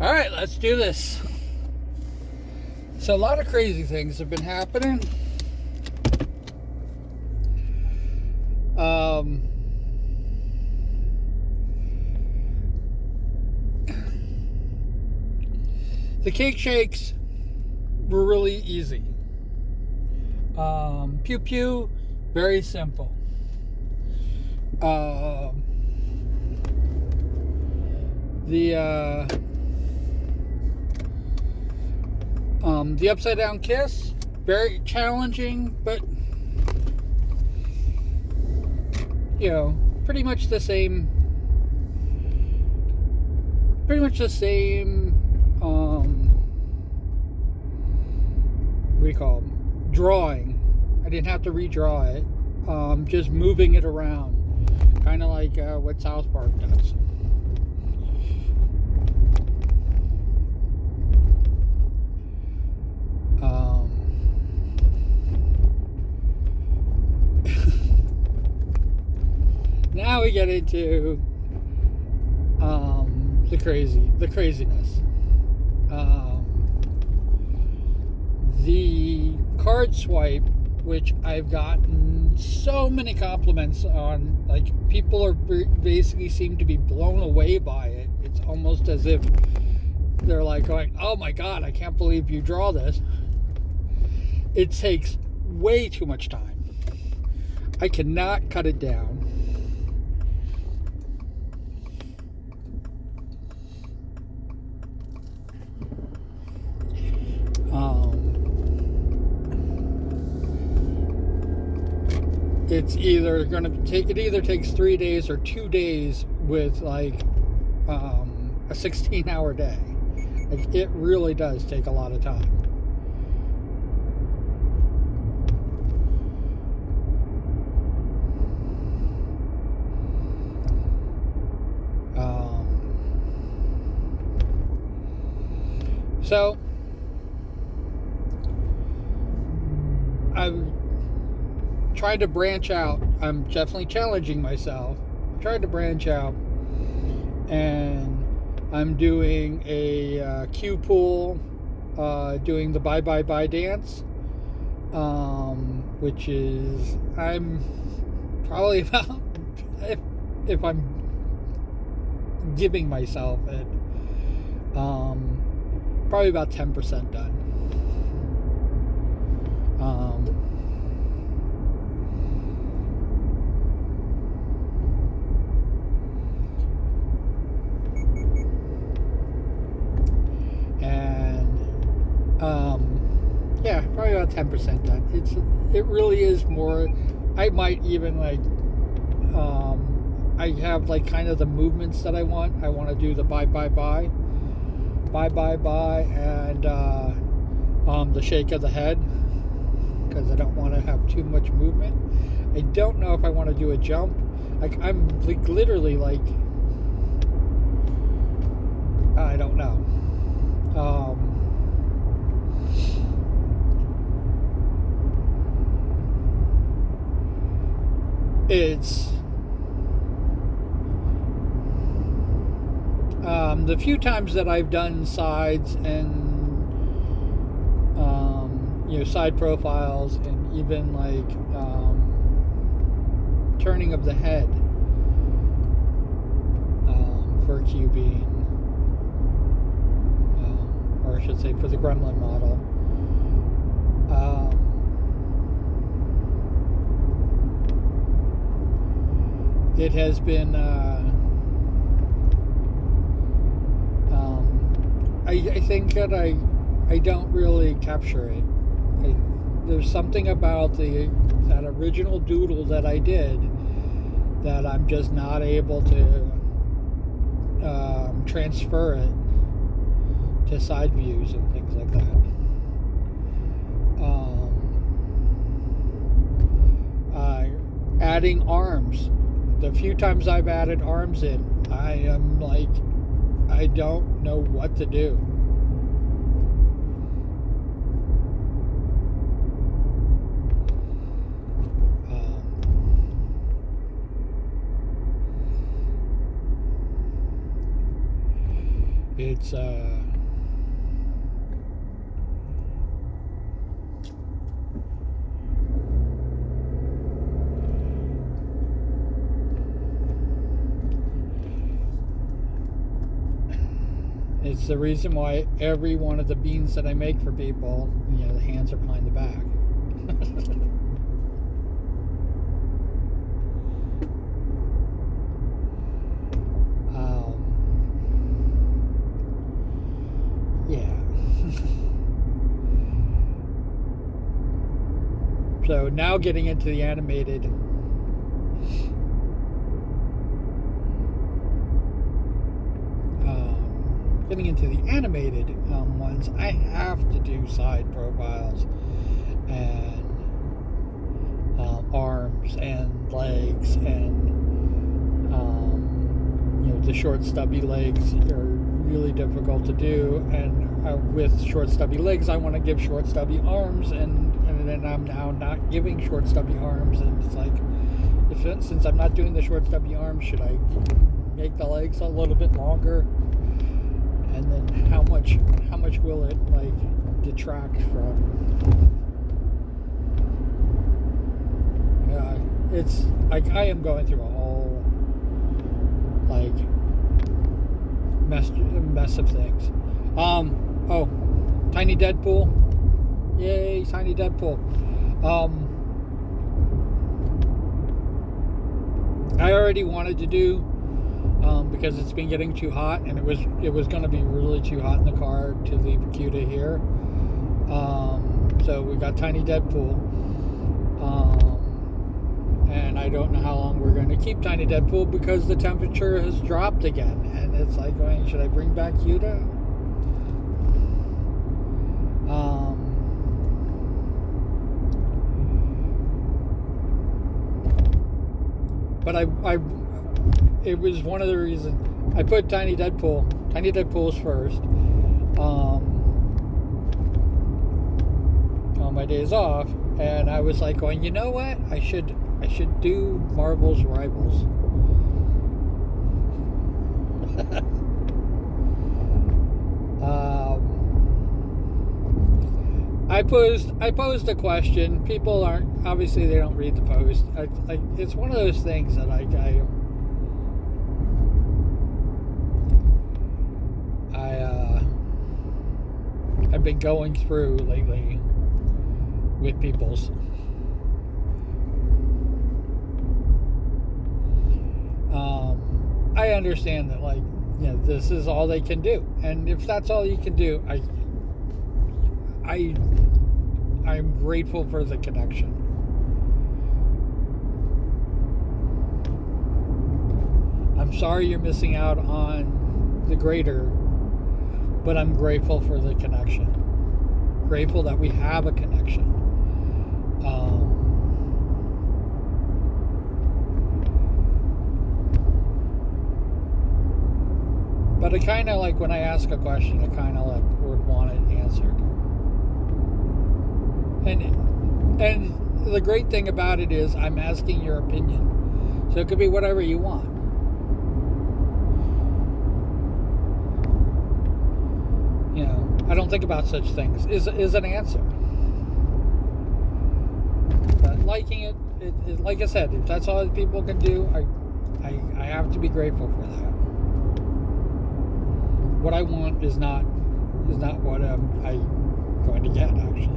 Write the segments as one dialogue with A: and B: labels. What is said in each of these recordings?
A: All right, let's do this. So a lot of crazy things have been happening. The cake shakes were really easy. Pew pew, very simple. The upside down kiss, very challenging, but pretty much the same. What do you call them? Drawing. I didn't have to redraw it. Just moving it around, kind of like what South Park does. Now we get into the craziness. The card swipe, which I've gotten so many compliments on, like people are basically seem to be blown away by it. It's almost as if they're like going, "Oh my God, I can't believe you draw this." It takes way too much time. I cannot cut it down. It's either going to take, it either takes 3 days or 2 days with like a 16-hour day. Like, it really does take a lot of time. So I've tried to branch out. I'm definitely challenging myself. I tried to branch out, and I'm doing a Q pool, doing the bye bye bye dance, which is, I'm probably about, if I'm giving myself it, probably about 10% done. Yeah, probably about 10% done. It really is more. I might even like. I have like kind of the movements that I want. I want to do the bye bye bye, bye bye bye, and the shake of the head, because I don't want to have too much movement. I don't know if I want to do a jump. Like, I'm like literally like, I don't know. It's the few times that I've done sides and side profiles, and even like turning of the head for cubing, or I should say for the gremlin model. It has been I think that I don't really capture it. There's something about that original doodle that I did that I'm just not able to transfer it to side views and things like that. Adding arms. The few times I've added arms in, I am like, I don't know what to do. It's it's the reason why every one of the beans that I make for people, the hands are behind the back. Yeah. So now getting into the animated. Getting into the animated ones, I have to do side profiles and arms and legs, and the short stubby legs are really difficult to do, and with short stubby legs I want to give short stubby arms, and then I'm now not giving short stubby arms, and it's like, since I'm not doing the short stubby arms, should I make the legs a little bit longer? And then how much will it detract from? It's like I am going through a whole mess of things. Oh, Tiny Deadpool, yay, Tiny Deadpool. I already wanted to do. Because it's been getting too hot, and it was going to be really too hot in the car to leave Cuda here. So we got Tiny Deadpool, and I don't know how long we're going to keep Tiny Deadpool because the temperature has dropped again, and it's like, should I bring back Cuda? But it was one of the reasons I put Tiny Deadpool's first on my days off, and I was like going, you know what? I should do Marvel's Rivals. I posed a question. People obviously they don't read the post. It's one of those things that I've been going through lately with people's. I understand that this is all they can do, and if that's all you can do, I'm grateful for the connection. I'm sorry you're missing out on the greater, but I'm grateful for the connection. Grateful that we have a connection. But I kind of when I ask a question, I kind of would want it answered. And the great thing about it is I'm asking your opinion. So it could be whatever you want. I don't think about such things is an answer. But liking it, like I said, if that's all people can do, I have to be grateful for that. What I want is not what I'm going to get, actually.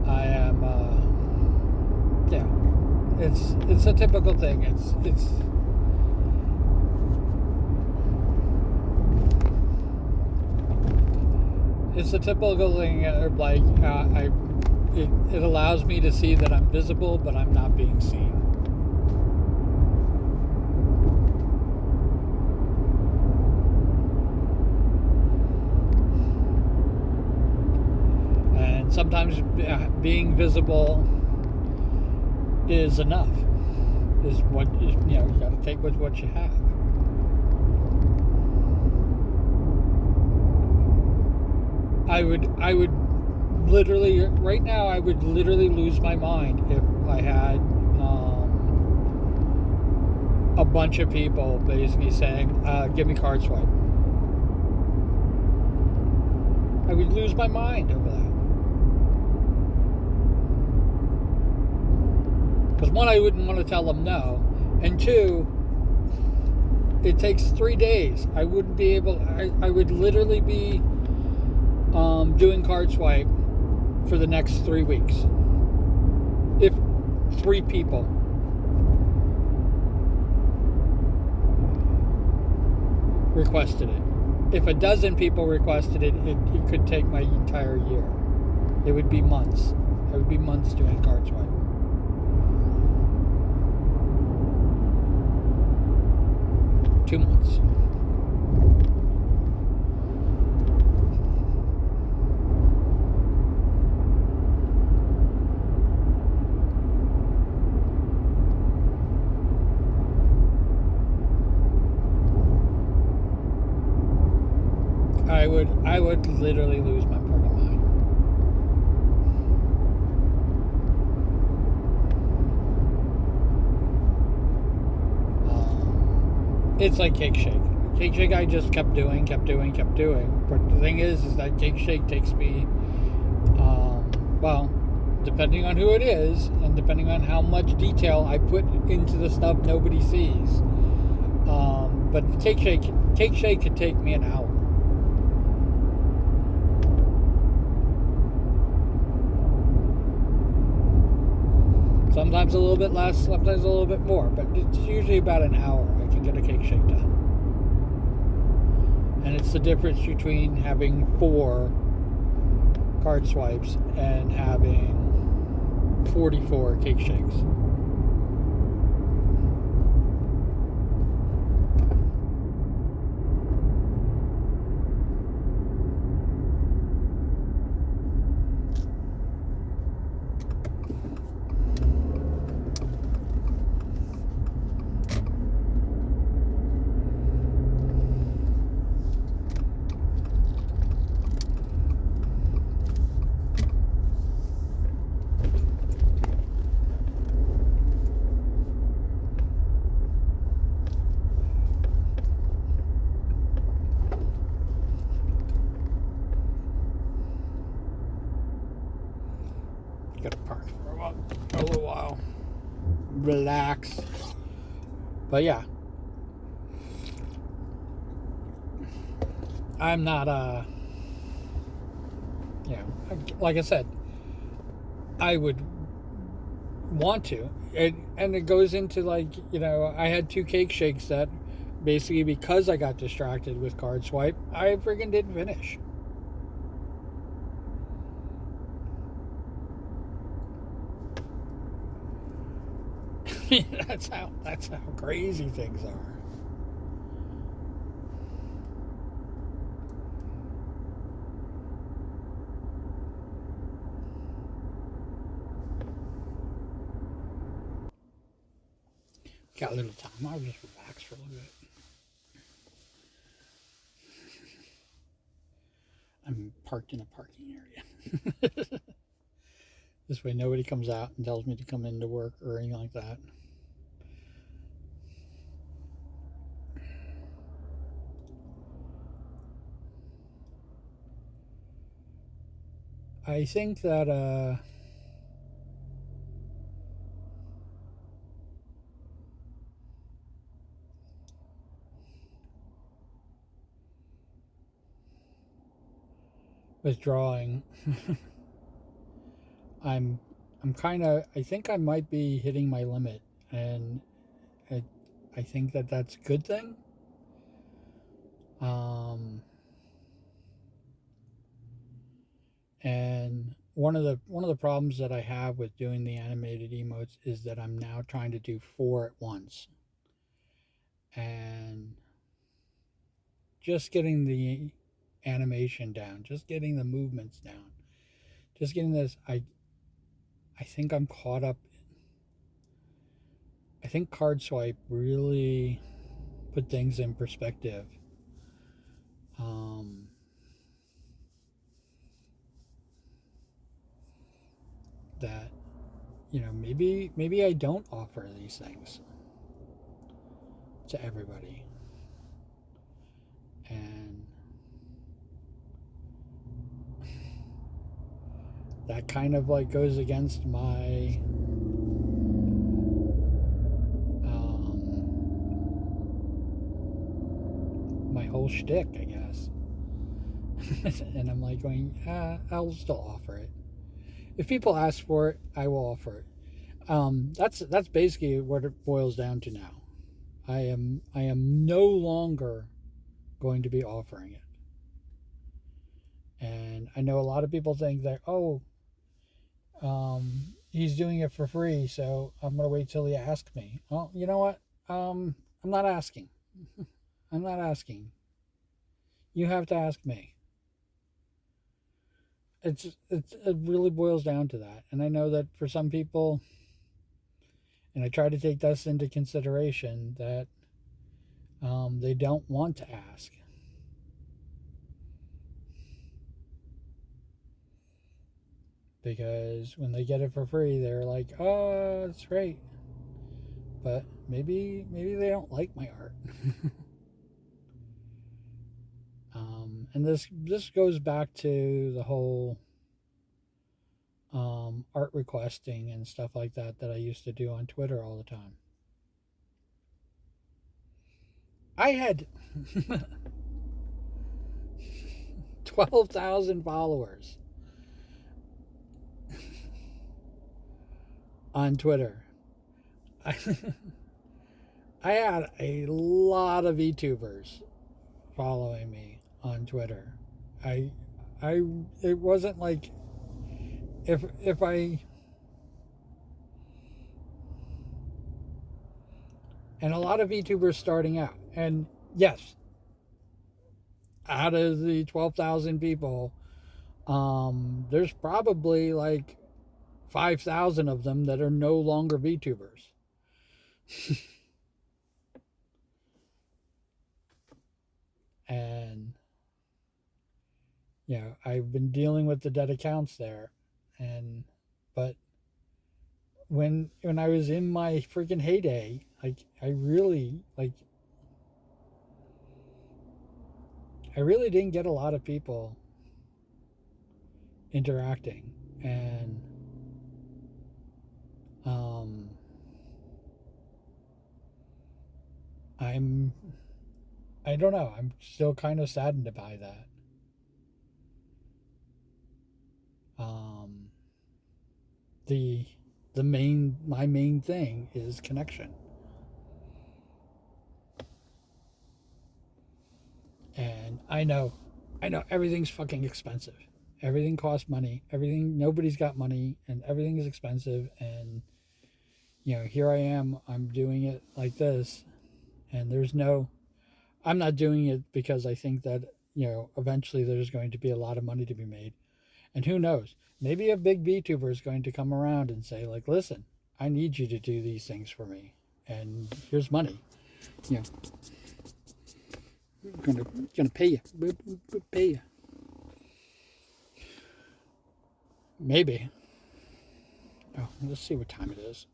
A: I am it's a typical thing. It's a typical thing. It allows me to see that I'm visible, but I'm not being seen. And sometimes being visible is enough. Is what you got to take with what you have. I would literally, right now, I would literally lose my mind if I had a bunch of people basically saying, give me card swipe. I would lose my mind over that. Because one, I wouldn't want to tell them no. And two, it takes 3 days. I wouldn't be able, I would literally be doing card swipe for the next 3 weeks. If 3 people. Requested it. If a dozen people requested it, it could take my entire year. It would be months. I would be months doing card swipe. Two months. I would literally lose my fucking mind. It's like Cake Shake. Cake Shake I just kept doing. But the thing is that Cake Shake takes me, well, depending on who it is and depending on how much detail I put into the stuff nobody sees. But the Cake Shake could take me an hour. Sometimes a little bit less, sometimes a little bit more, but it's usually about an hour I can get a Cake Shake done. And it's the difference between having 4 card swipes and having 44 Cake Shakes. Gotta park for a little while. Relax. But yeah. I'm not like I said, I would want to. And it goes into like, I had 2 Cake Shakes that basically because I got distracted with card swipe, I friggin' didn't finish. that's how crazy things are. Got a little time. I'll just relax for a little bit. I'm parked in a parking area. This way nobody comes out and tells me to come into work or anything like that. I think that withdrawing, I'm kind of, I think I might be hitting my limit, and I think that that's a good thing. And one of the problems that I have with doing the animated emotes is that I'm now trying to do 4 at once, and just getting the animation down, just getting the movements down, just getting this. I think I'm caught up. I think card swipe really put things in perspective. Um, maybe I don't offer these things to everybody. And that kind of like goes against my whole shtick, I guess. And I'm like going, I'll still offer it. If people ask for it, I will offer it. That's basically what it boils down to now. I am no longer going to be offering it. And I know a lot of people think that, he's doing it for free, so I'm going to wait till he asks me. Well, you know what? I'm not asking. I'm not asking. You have to ask me. It really boils down to that. And I know that for some people, and I try to take this into consideration, that they don't want to ask. Because when they get it for free, they're like, "Oh, it's great," but maybe they don't like my art. And this goes back to the whole art requesting and stuff like that I used to do on Twitter all the time. I had 12,000 followers on Twitter. I had a lot of VTubers following me on Twitter. It wasn't like if I, and a lot of VTubers starting out, and yes, out of the 12,000 people, there's probably like 5,000 of them that are no longer VTubers. And I've been dealing with the dead accounts there, but when I was in my freaking heyday, I really didn't get a lot of people interacting, and I don't know, I'm still kind of saddened by that. My main thing is connection. And I know everything's fucking expensive. Everything costs money. Nobody's got money, and everything is expensive. And here I am. I'm doing it like this, and I'm not doing it because I think that eventually there's going to be a lot of money to be made. And who knows? Maybe a big VTuber is going to come around and say, like, listen, I need you to do these things for me, and here's money. Gonna pay you. Pay you. Maybe. Oh, let's see what time it is.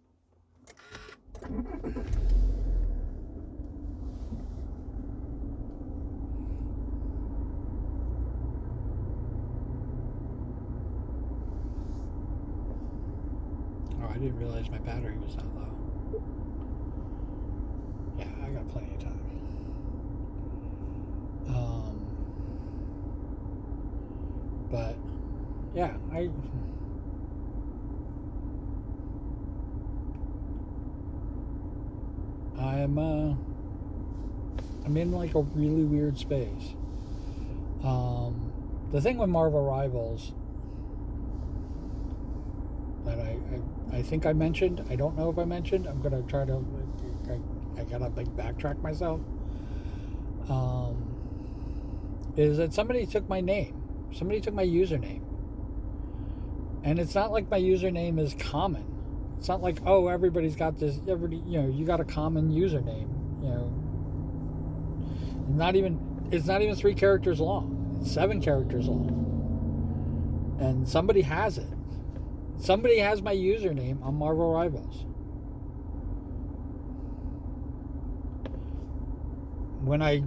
A: Oh, I didn't realize my battery was that low. Yeah, I got plenty of time. But yeah, I'm in like a really weird space. The thing with Marvel Rivals that I think I mentioned, I don't know if I mentioned, I'm gonna try to, I gotta backtrack myself, is that somebody took my username, and it's not like my username is common. It's not like, oh, everybody's got this, you got a common username, it's not even 3 characters long, it's 7 characters long, and somebody has it. Somebody has my username on Marvel Rivals. When I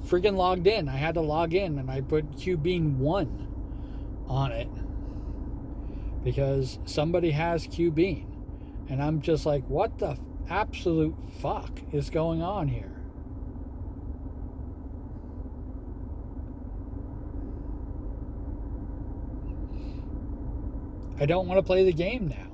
A: freaking logged in, I had to log in and I put QBean1 on it because somebody has QBean. And I'm just like, what the absolute fuck is going on here? I don't want to play the game now.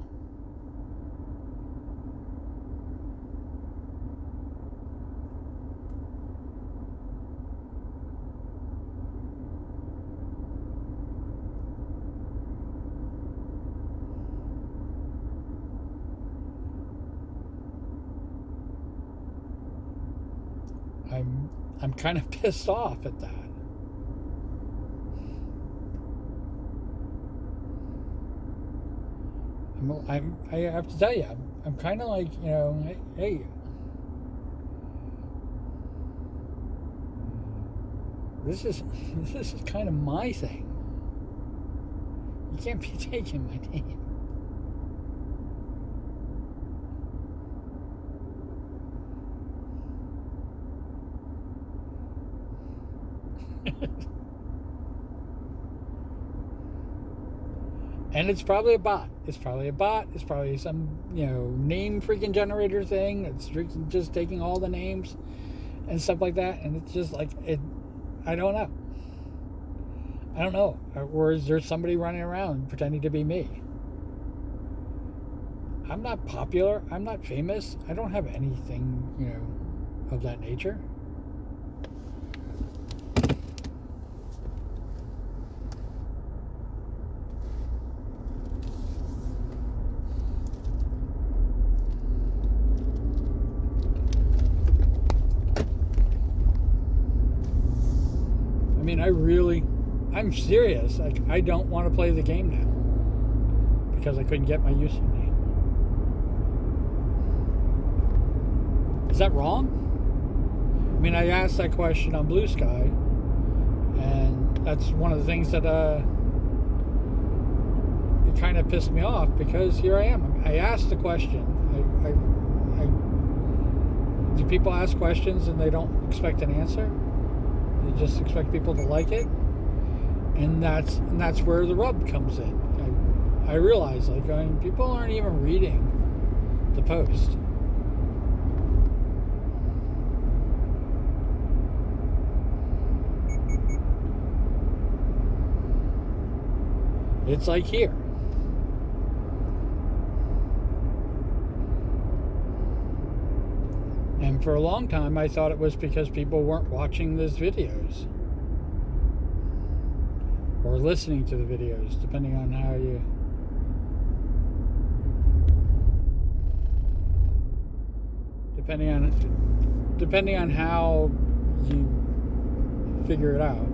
A: I'm kind of pissed off at that. I have to tell you, I'm kind of like, hey, this is kind of my thing. You can't be taking my name. And it's probably a bot. It's probably some, name freaking generator thing that's just taking all the names and stuff like that. And it's just like, I don't know. Or is there somebody running around pretending to be me? I'm not popular. I'm not famous. I don't have anything, of that nature. I'm serious. Like, I don't want to play the game now because I couldn't get my username. Is that wrong? I mean, I asked that question on Blue Sky, and that's one of the things that it kind of pissed me off because here I am. I asked the question. Do people ask questions and they don't expect an answer? They just expect people to like it? And that's where the rub comes in. I realize, people aren't even reading the post. It's like here. And for a long time, I thought it was because people weren't watching these videos. Or listening to the videos, depending on how you... Depending on how you figure it out.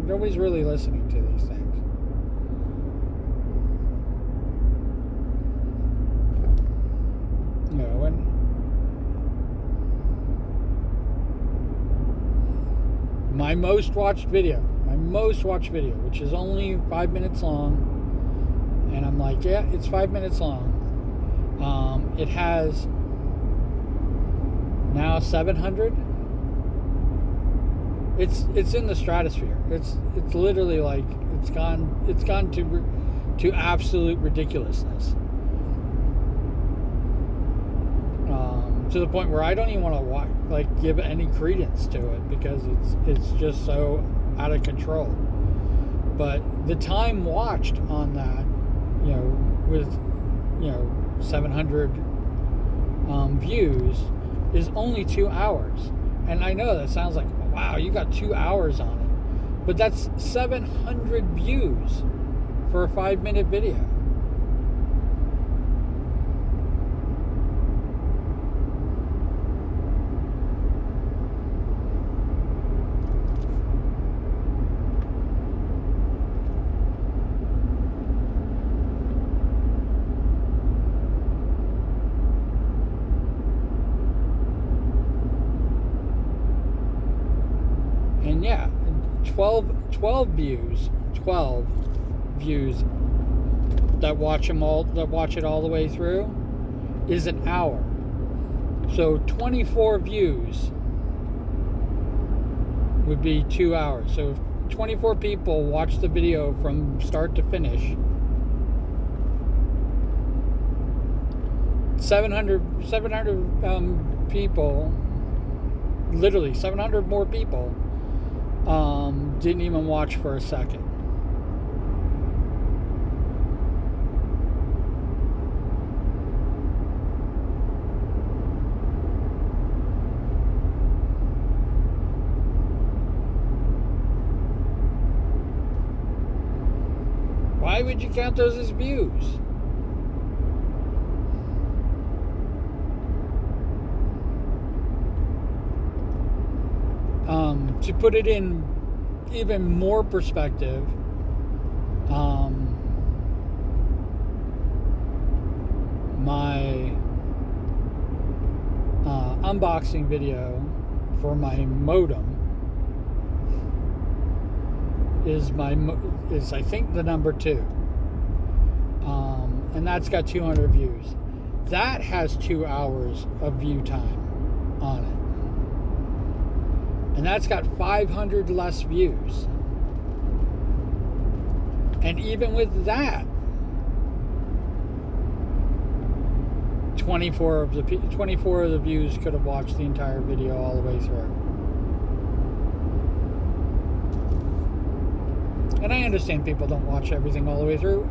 A: Nobody's really listening to these things. And my most watched video, which is only 5 minutes long, and I'm like, yeah, it's 5 minutes long. It has now 700. It's in the stratosphere. It's literally like it's gone to absolute ridiculousness. To the point where I don't even want to give any credence to it because it's just so out of control. But the time watched on that, with 700 views is only 2 hours. And I know that sounds like, wow, you got 2 hours on it, but that's 700 views for a 5-minute video. And yeah, 12 views that watch it all the way through is an hour. So 24 views would be 2 hours. So if 24 people watch the video from start to finish, 700 people, literally 700 more people, didn't even watch for a second. Why would you count those as views? To put it in even more perspective, my unboxing video for my modem is I think the number 2, and that's got 200 views. That has 2 hours of view time on it. And that's got 500 less views. And even with that, 24 of the views could have watched the entire video all the way through. And I understand people don't watch everything all the way through.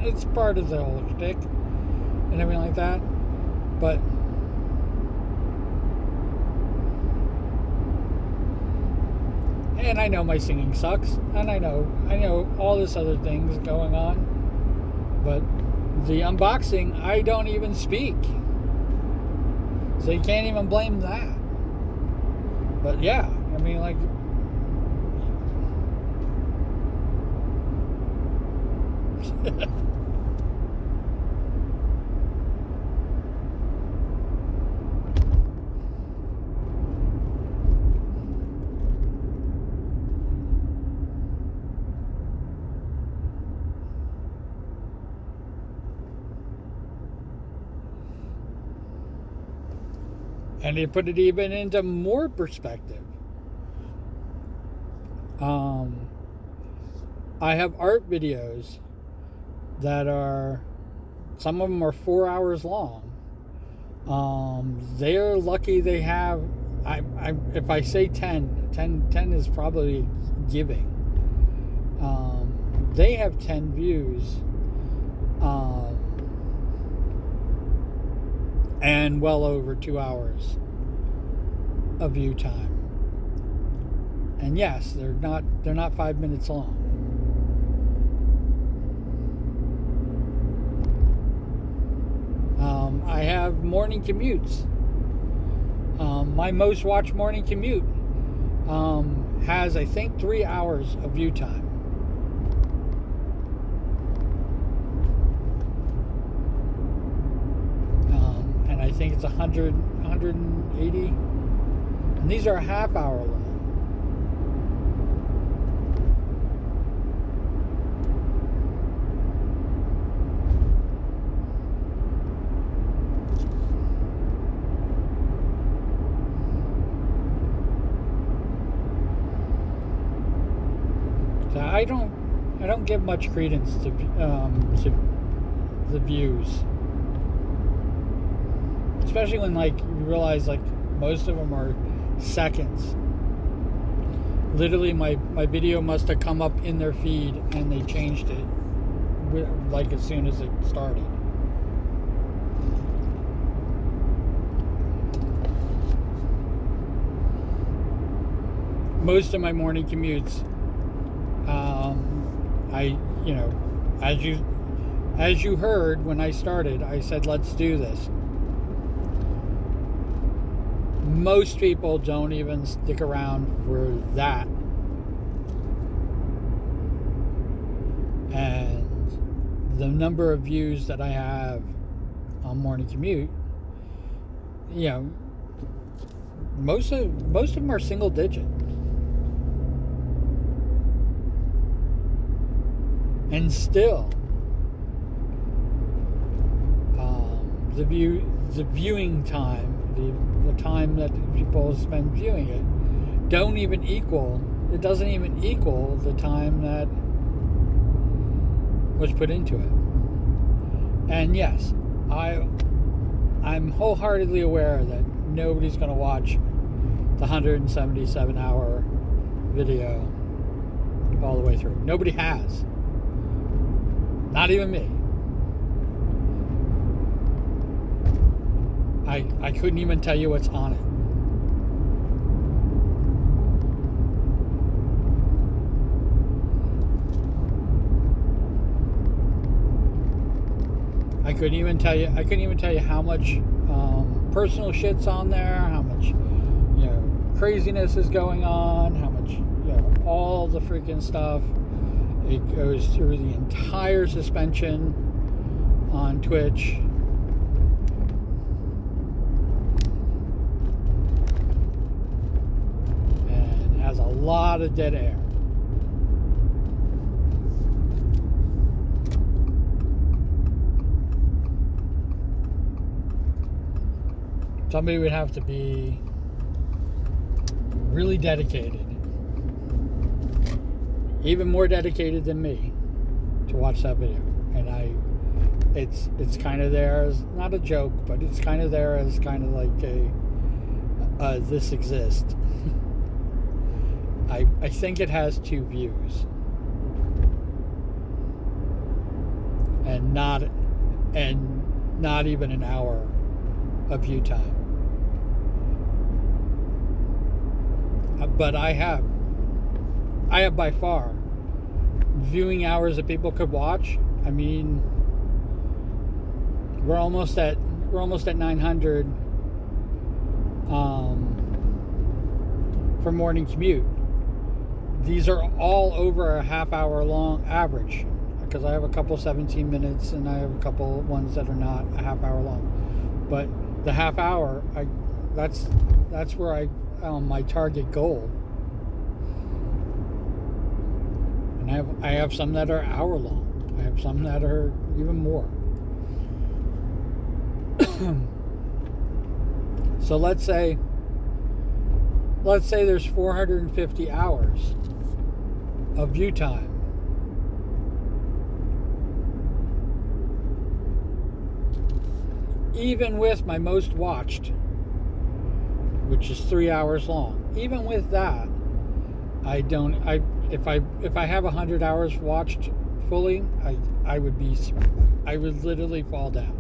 A: It's part of the whole shtick and everything like that. But and I know my singing sucks, and I know all this other things going on, but the unboxing, I don't even speak, so you can't even blame that. But yeah, I mean, like, and you put it even into more perspective. I have art videos that are, some of them are 4 hours long. They're lucky they have, if I say 10 is probably giving. They have 10 views. And well over 2 hours of view time. And yes, they're not 5 minutes long. I have morning commutes. My most watched morning commute has, I think, 3 hours of view time. I think it's 180, and these are a half hour long. So I don't give much credence to the views. Especially when, like, you realize, like, most of them are seconds. Literally, my video must have come up in their feed and they changed it, like, as soon as it started. Most of my morning commutes, as you heard when I started, I said, let's do this. Most people don't even stick around for that. And the number of views that I have on morning commute, most of them are single digit. And still, the viewing time, the time that people spend viewing it, doesn't even equal the time that was put into it. And yes, I'm wholeheartedly aware that nobody's going to watch the 177-hour video all the way through. Nobody has. Not even me. I couldn't even tell you what's on it. I couldn't even tell you how much personal shit's on there, how much craziness is going on, how much all the freaking stuff. It goes through the entire suspension on Twitch. And has a lot of dead air. Somebody would have to be really dedicated, even more dedicated than me, to watch that video. And it's kind of there as not a joke, but it's kind of there as kind of like this exists. I think it has 2 views, and not even an hour of view time. But I have by far viewing hours that people could watch. I mean, we're almost at 900 for morning commute. These are all over a half hour long average, because I have a couple 17 minutes and I have a couple ones that are not a half hour long. But the half hour, that's where my target goal. And I have some that are hour long. I have some that are even more. So let's say there's 450 hours of view time. Even with my most watched, which is 3 hours long, even with that, if I have 100 hours watched fully, I would literally fall down.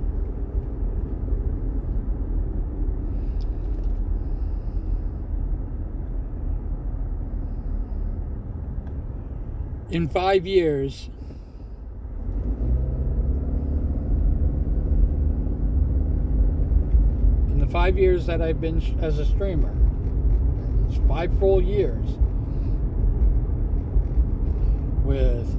A: In 5 years, in the 5 years that I've been as a streamer, it's 5 full years with,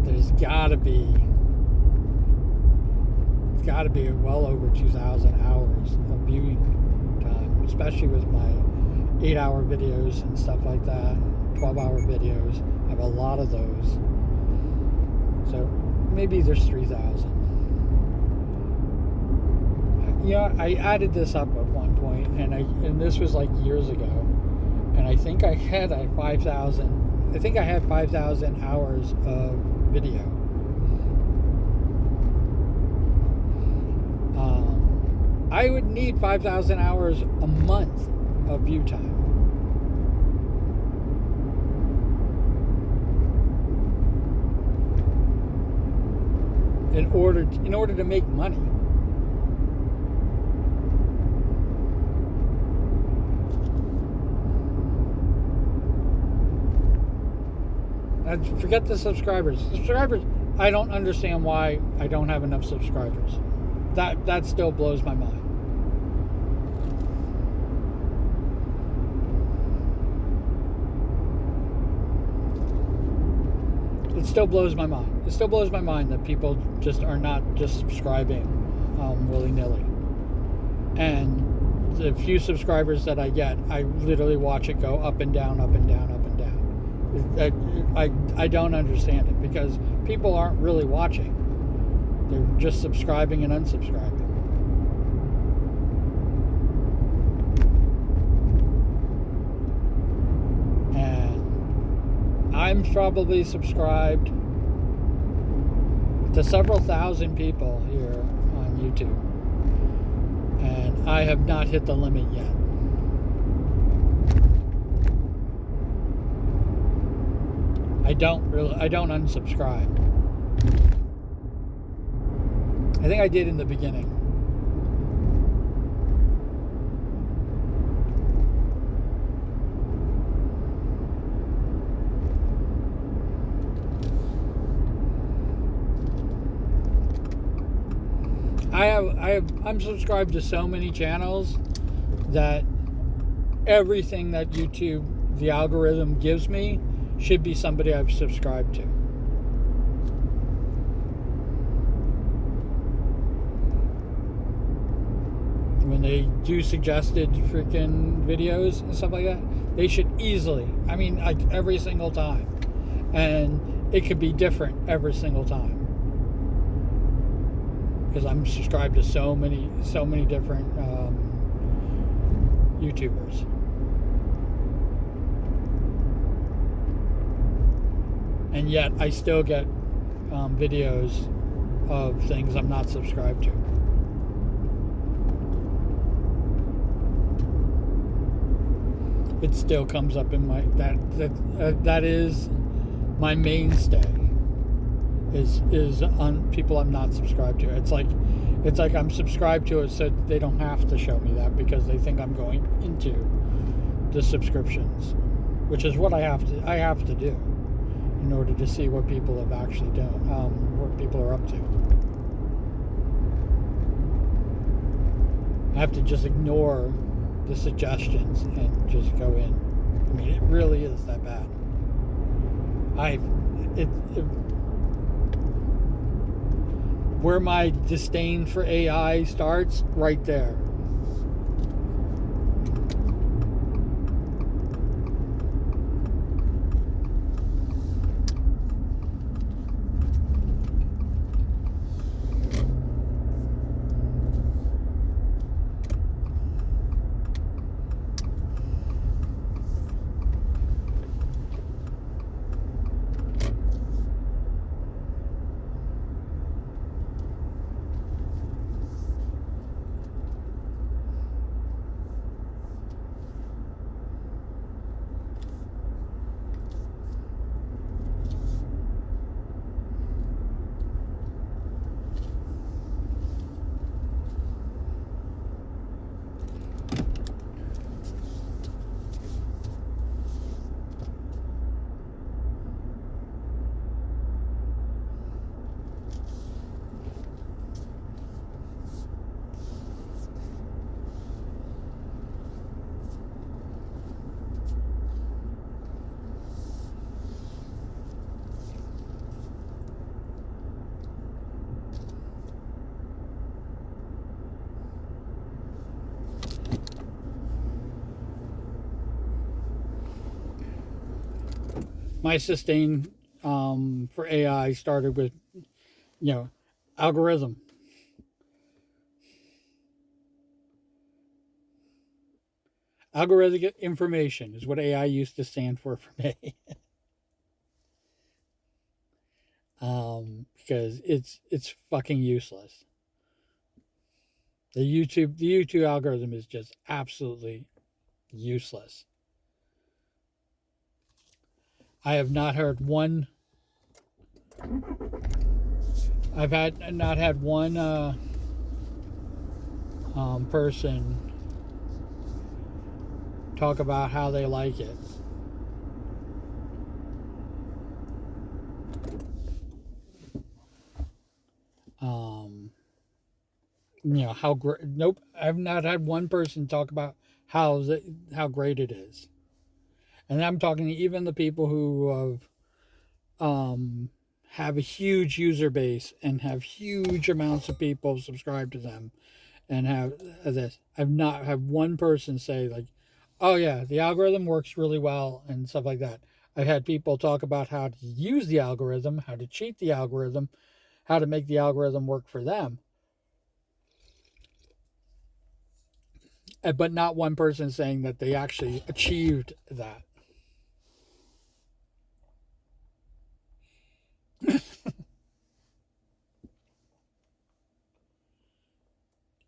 A: there's gotta be well over 2,000 hours of viewing time, especially with my 8-hour videos and stuff like that, 12-hour videos. I have a lot of those. So maybe there's 3,000. I added this up at one point, and this was like years ago, and I think I had 5,000. I think I had 5,000 hours of video. I would need 5,000 hours a month of view time. In order to make money. And forget the subscribers. I don't understand why I don't have enough subscribers. That still blows my mind. It still blows my mind. It still blows my mind that people just are not just subscribing willy-nilly. And the few subscribers that I get, I literally watch it go up and down, up and down, up and down. I don't understand it, because people aren't really watching. They're just subscribing and unsubscribing. And I'm probably subscribed to several thousand people here on YouTube. And I have not hit the limit yet. I don't unsubscribe. I think I did in the beginning. I'm subscribed to so many channels that everything that YouTube, the algorithm gives me, should be somebody I've subscribed to. When they do suggested freaking videos and stuff like that, they should easily, I mean, like every single time. And it could be different every single time. Because I'm subscribed to so many different YouTubers. And yet I still get videos of things I'm not subscribed to. It still comes up in my that is my mainstay. Is on people I'm not subscribed to. It's like I'm subscribed to it so they don't have to show me that because they think I'm going into the subscriptions, which is what I have to do in order to see what people have actually done, what people are up to. I have to just ignore the suggestions and just go in. I mean, it really is that bad. Where my disdain for AI starts, right there. My disdain for AI started with, algorithm. Algorithmic information is what AI used to stand for me. Because it's fucking useless. The YouTube algorithm is just absolutely useless. I have not heard one. I've not had one person talk about how they like it. How great. Nope, I've not had one person talk about how great it is. And I'm talking even the people who have a huge user base and have huge amounts of people subscribe to them and have this. I've not had one person say like, "Oh yeah, the algorithm works really well" and stuff like that. I've had people talk about how to use the algorithm, how to cheat the algorithm, how to make the algorithm work for them. But not one person saying that they actually achieved that.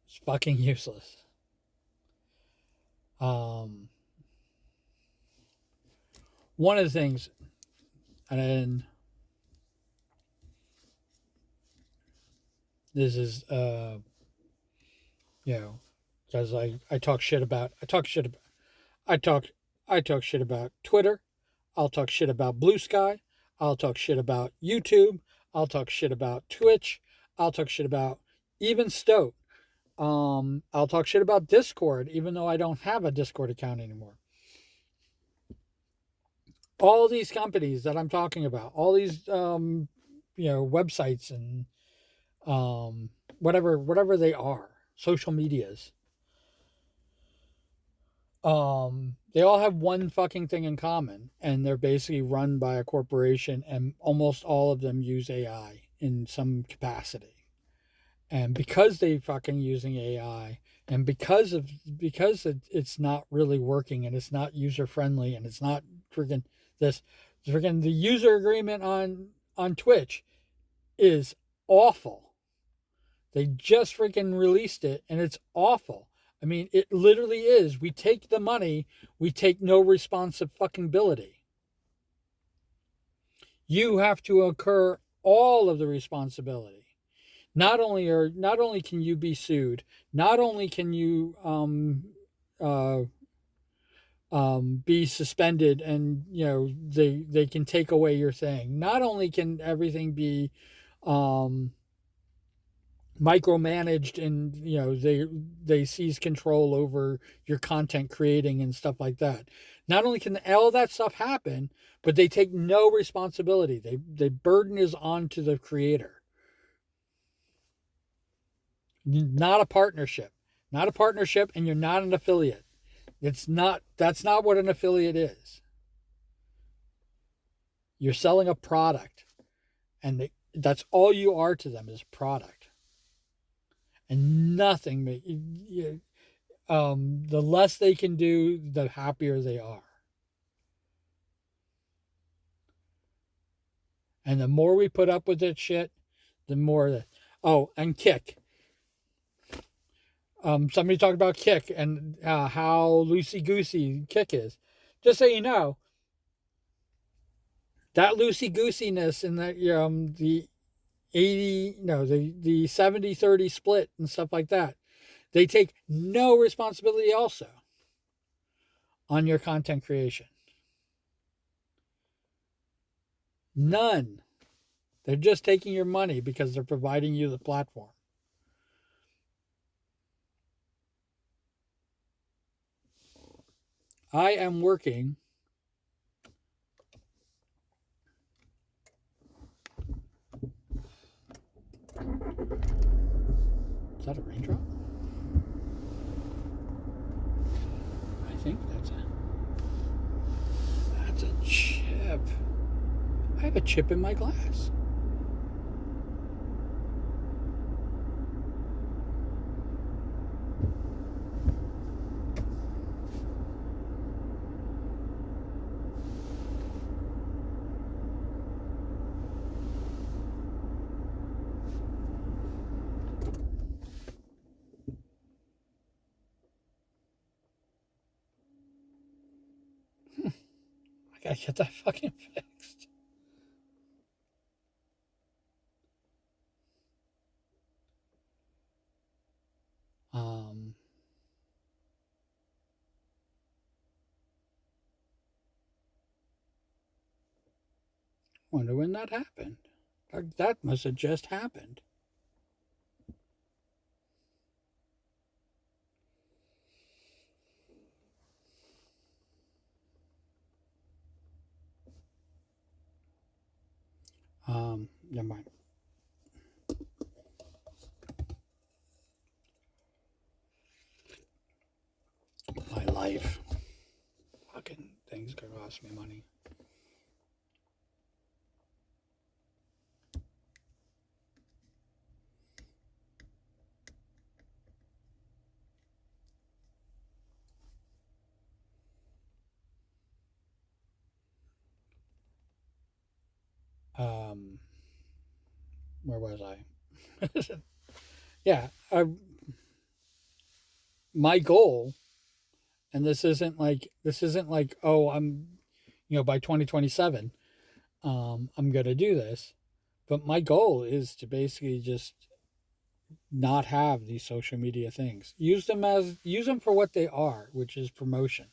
A: It's fucking useless. Um, One of the things, and this is, because I talk shit about, I talk, I talk shit about Twitter. I'll talk shit about Blue Sky. I'll talk shit about YouTube. I'll talk shit about Twitch. I'll talk shit about even Stoke. I'll talk shit about Discord, even though I don't have a Discord account anymore. All these companies that I'm talking about, all these websites and whatever they are, social medias. They all have one fucking thing in common, and they're basically run by a corporation, and almost all of them use AI in some capacity. And because they fucking using AI, and because it's not really working, and it's not user friendly, and it's not freaking this freaking the user agreement on Twitch is awful. They just freaking released it, and it's awful. I mean, it literally is. We take the money, we take no responsive fucking ability. You have to incur all of the responsibility. Not only can you be sued, not only can you uh, be suspended, and they can take away your thing. Not only can everything be um, micromanaged, and they seize control over your content creating and stuff like that. Not only can all that stuff happen, but they take no responsibility. The burden is on to the creator. Not a partnership. Not a partnership, and you're not an affiliate. That's not what an affiliate is. You're selling a product, and that's all you are to them, is product. And nothing the less they can do, the happier they are. And the more we put up with that shit, the more that. Oh, and Kick. Somebody talked about Kick, and how loosey goosey Kick is. Just so you know, that loosey goosiness and the 80, no, the 70-30 split and stuff like that, they take no responsibility also on your content creation. None. They're just taking your money because they're providing you the platform. I am working. Is that a raindrop? I think that's a chip. I have a chip in my glass. I gotta get that fucking fixed. Um, Wonder when that happened. That must have just happened. Never mind. My life. Fucking things could cost me money. um, where was I? Yeah, my goal, and this isn't like, oh, I'm, by 2027, I'm gonna do this, but my goal is to basically just not have these social media things. Use them for what they are, which is promotion.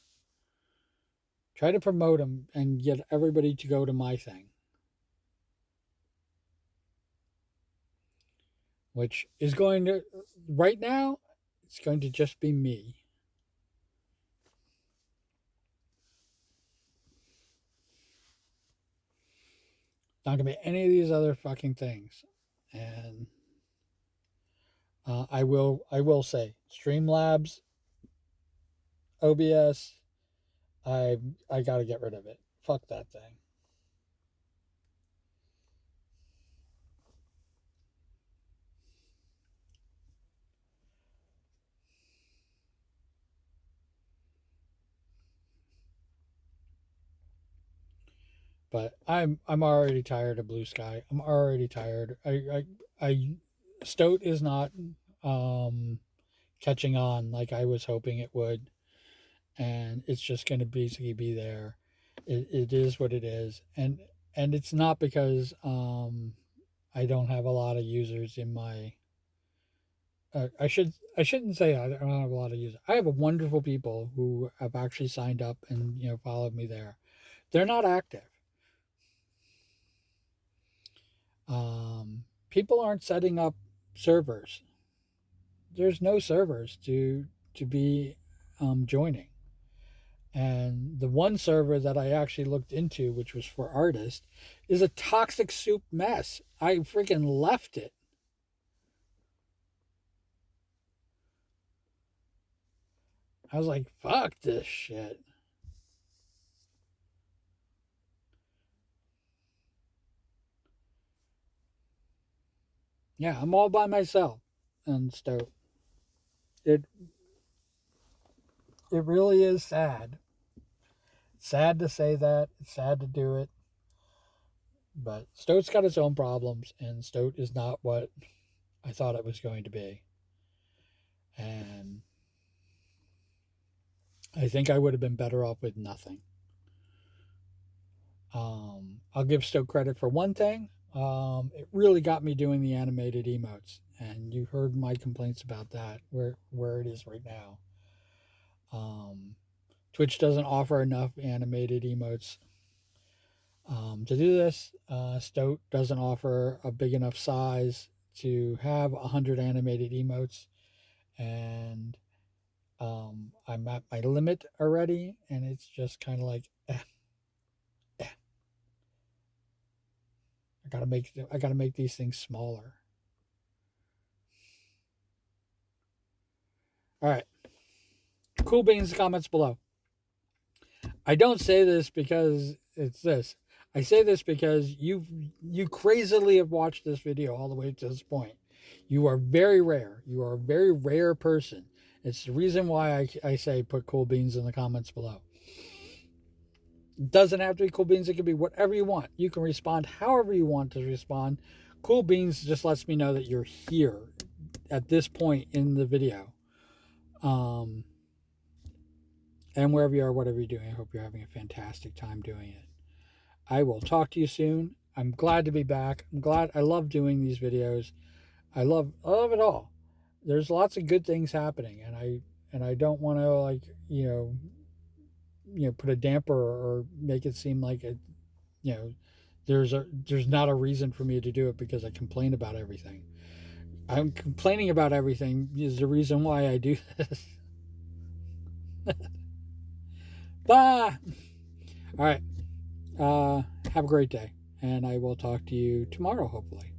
A: Try to promote them and get everybody to go to my thing, which is going to, right now, it's going to just be me. Not gonna be any of these other fucking things. And I will say Streamlabs, OBS. I got to get rid of it. Fuck that thing. But I'm already tired of Blue Sky. I'm already tired. I Stoat is not um catching on like I was hoping it would, and it's just going to basically be there. It is what it is, and it's not because I don't have a lot of users in my. I shouldn't say I don't have a lot of users. I have a wonderful people who have actually signed up and followed me there. They're not active. People aren't setting up servers. There's no servers to be joining. And the one server that I actually looked into, which was for artists, is a toxic soup mess. I freaking left it. I was like, fuck this shit. Yeah, I'm all by myself. And so it it really is sad. Sad to say that. It's sad to do it. But Stoat's got its own problems, and Stoat is not what I thought it was going to be. And I think I would have been better off with nothing. I'll give Stoat credit for one thing. It really got me doing the animated emotes, and you heard my complaints about that, where it is right now. Um, Twitch doesn't offer enough animated emotes to do this. Stoat doesn't offer a big enough size to have 100 animated emotes, and I'm at my limit already, and it's just kind of like, eh. I gotta make these things smaller. All right, cool beans comments below. I don't say this because it's this. I say this because you crazily have watched this video all the way to this point. You are very rare. You are a very rare person. It's the reason why I say put cool beans in the comments below. It doesn't have to be cool beans. It can be whatever you want. You can respond however you want to respond. Cool beans just lets me know that you're here at this point in the video. And wherever you are, whatever you're doing, I hope you're having a fantastic time doing it. I will talk to you soon. I'm glad to be back. I'm glad. I love doing these videos. I love it all. There's lots of good things happening, and I don't want to like put a damper or make it seem like it you know there's not a reason for me to do it because I complain about everything. I'm complaining about everything is the reason why I do this. Bye. All right. Have a great day, and I will talk to you tomorrow, hopefully.